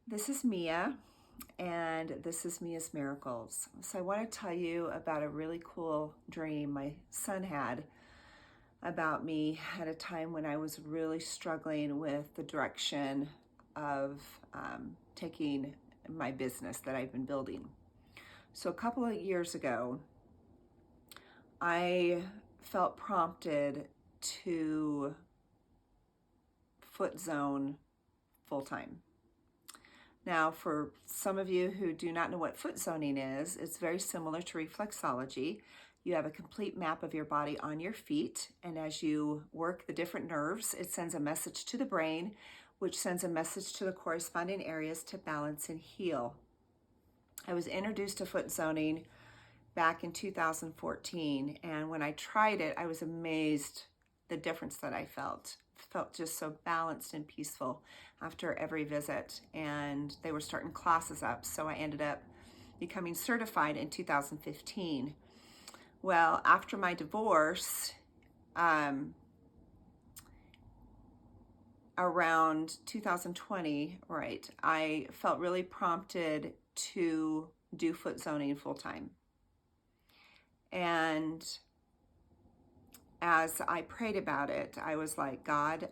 This is Mia, and this is Mia's Miracles. So, I want to tell you about a really cool dream my son had about me at a time when I was really struggling with the direction of taking my business that I've been building. So, a couple of years ago, I felt prompted to foot zone full time. Now, for some of you who do not know what foot zoning is, it's very similar to reflexology. You have a complete map of your body on your feet, and as you work the different nerves, it sends a message to the brain, which sends a message to the corresponding areas to balance and heal. I was introduced to foot zoning back in 2014, and when I tried it, I was amazed the difference that I felt. Felt just so balanced and peaceful after every visit, and they were starting classes up, so I ended up becoming certified in 2015. Well, after my divorce, around 2020, right, I felt really prompted to do foot zoning full time. And as I prayed about it, I was like, God,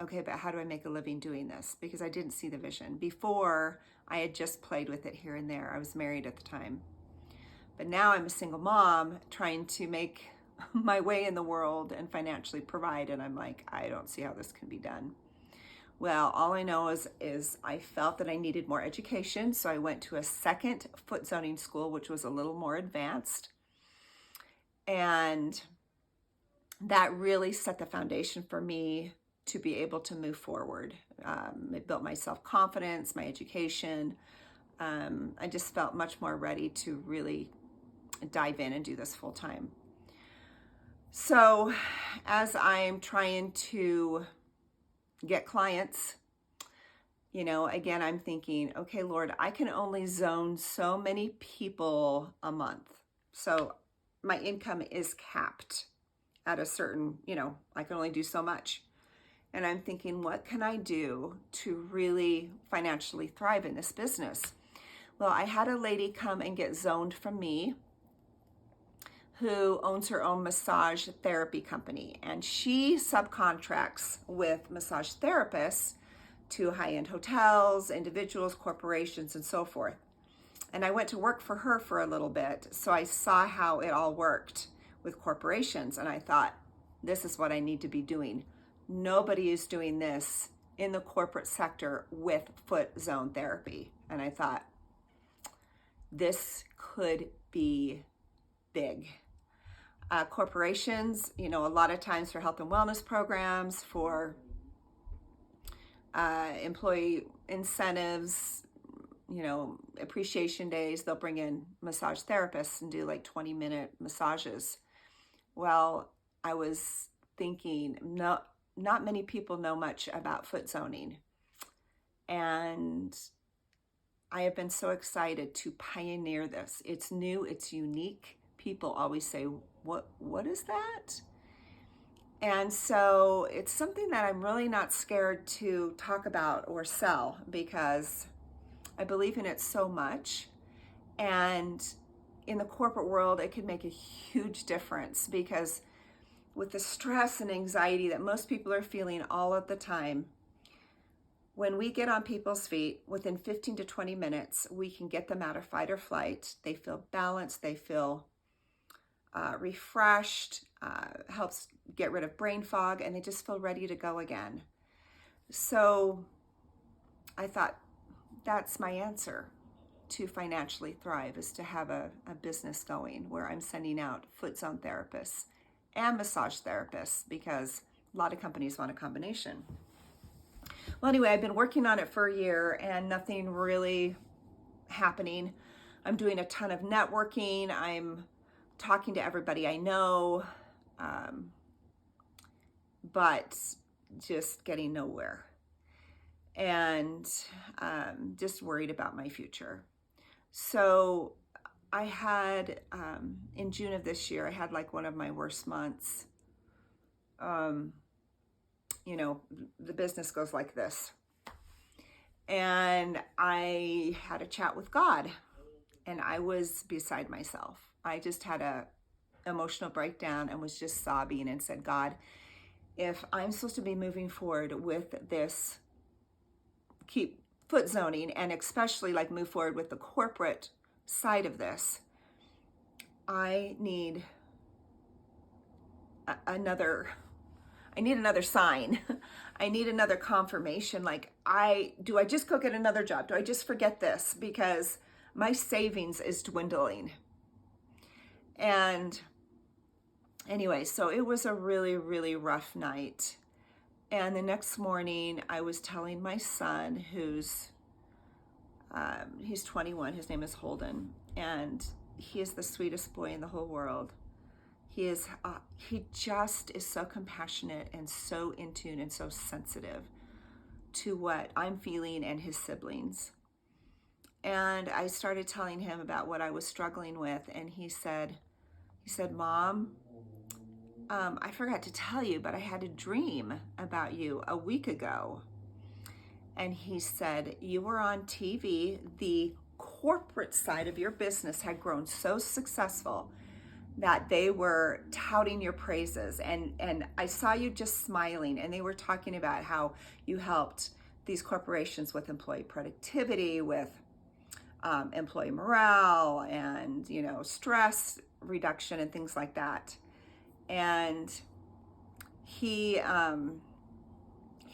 okay, but how do I make a living doing this? Because I didn't see the vision. Before, I had just played with it here and there. I was married at the time. But now I'm a single mom trying to make my way in the world and financially provide. And I'm like, I don't see how this can be done. Well, all I know is I felt that I needed more education. So I went to a second foot zoning school, which was a little more advanced. And that really set the foundation for me to be able to move forward. It built my self-confidence, my education. I just felt much more ready to really dive in and do this full time. So as I'm trying to get clients, again, I'm thinking, okay, Lord, I can only zone so many people a month. So my income is capped at a certain, I can only do so much. And I'm thinking, what can I do to really financially thrive in this business? Well, I had a lady come and get zoned from me who owns her own massage therapy company. And she subcontracts with massage therapists to high-end hotels, individuals, corporations, and so forth. And I went to work for her for a little bit. So I saw how it all worked with corporations. And I thought, this is what I need to be doing. Nobody is doing this in the corporate sector with foot zone therapy. And I thought, this could be big. Corporations, a lot of times for health and wellness programs, for employee incentives, appreciation days, they'll bring in massage therapists and do like 20-minute massages. Well, I was thinking, not many people know much about foot zoning. And I have been so excited to pioneer this. It's new, it's unique. People always say, what is that? And so it's something that I'm really not scared to talk about or sell because I believe in it so much. And in the corporate world, it can make a huge difference because with the stress and anxiety that most people are feeling all of the time, when we get on people's feet, within 15 to 20 minutes, we can get them out of fight or flight. They feel balanced, they feel refreshed, helps get rid of brain fog, and they just feel ready to go again. So I thought, that's my answer to financially thrive, is to have a business going where I'm sending out foot zone therapists and massage therapists, because a lot of companies want a combination. Well, anyway, I've been working on it for a year and nothing really happening. I'm doing a ton of networking. I'm talking to everybody I know, but just getting nowhere. And just worried about my future. So I had, in June of this year, I had like one of my worst months. The business goes like this. And I had a chat with God, and I was beside myself. I just had a emotional breakdown and was just sobbing and said, God, if I'm supposed to be moving forward with this, keep foot zoning, and especially like move forward with the corporate side of this, I need another sign. I need another confirmation. Like, do I just go get another job? Do I just forget this? Because my savings is dwindling. And anyway, so it was a really, really rough night. And the next morning I was telling my son, he's 21, his name is Holden, and he is the sweetest boy in the whole world. He just is so compassionate and so in tune and so sensitive to what I'm feeling and his siblings. And I started telling him about what I was struggling with, and he said, Mom, I forgot to tell you, but I had a dream about you a week ago. And he said, you were on TV. The corporate side of your business had grown so successful that they were touting your praises. And I saw you just smiling, and they were talking about how you helped these corporations with employee productivity, with employee morale, and, stress reduction and things like that. And he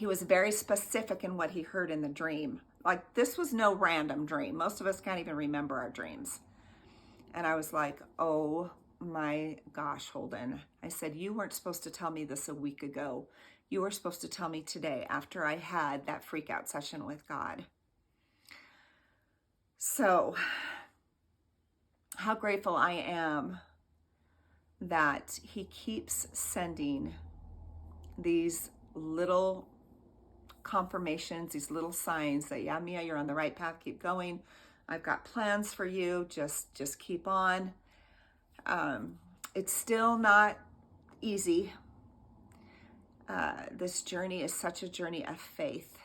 was very specific in what he heard in the dream. Like, this was no random dream. Most of us can't even remember our dreams. And I was like, oh my gosh, Holden. I said, you weren't supposed to tell me this a week ago. You were supposed to tell me today, after I had that freak out session with God. So how grateful I am that he keeps sending these little confirmations, these little signs that, yeah, Mia, you're on the right path. Keep going. I've got plans for you. Just keep on. It's still not easy. This journey is such a journey of faith.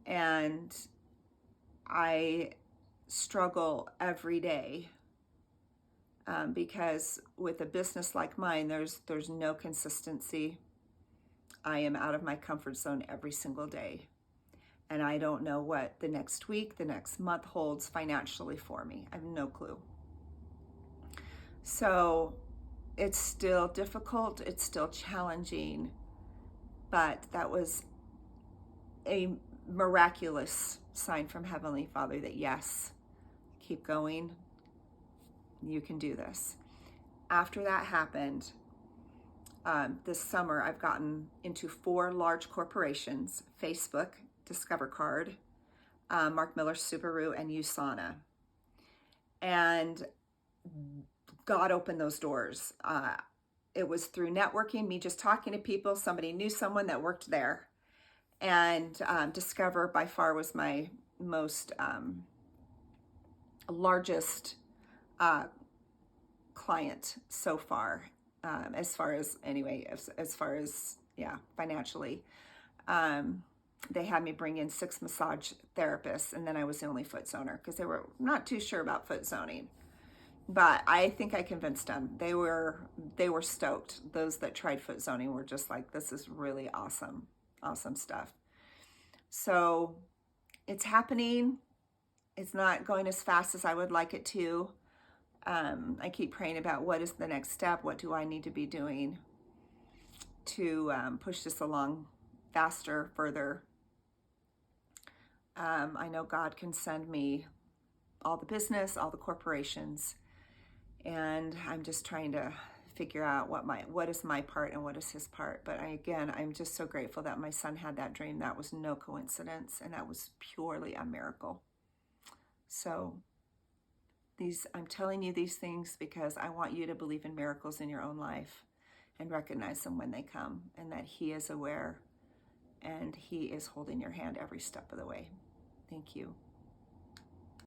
And I struggle every day because with a business like mine, there's no consistency. I am out of my comfort zone every single day. And I don't know what the next week, the next month holds financially for me. I have no clue. So it's still difficult. It's still challenging. But that was a miraculous sign from Heavenly Father that, yes, keep going. You can do this. After that happened, this summer, I've gotten into 4 large corporations: Facebook, Discover Card, Mark Miller Subaru, and USANA. And God opened those doors. It was through networking, me just talking to people. Somebody knew someone that worked there. And Discover by far was my most largest client so far, as far as financially. They had me bring in 6 massage therapists, and then I was the only foot zoner because they were not too sure about foot zoning. But I think I convinced them. They were stoked. Those that tried foot zoning were just like, this is really awesome stuff. So it's happening. It's not going as fast as I would like it to. I keep praying about what is the next step. What do I need to be doing to push this along faster, further? I know God can send me all the business, all the corporations, and I'm just trying to figure out what is my part and what is his part. But I'm just so grateful that my son had that dream. That was no coincidence, and that was purely a miracle. So I'm telling you these things because I want you to believe in miracles in your own life and recognize them when they come, and that he is aware and he is holding your hand every step of the way. Thank you.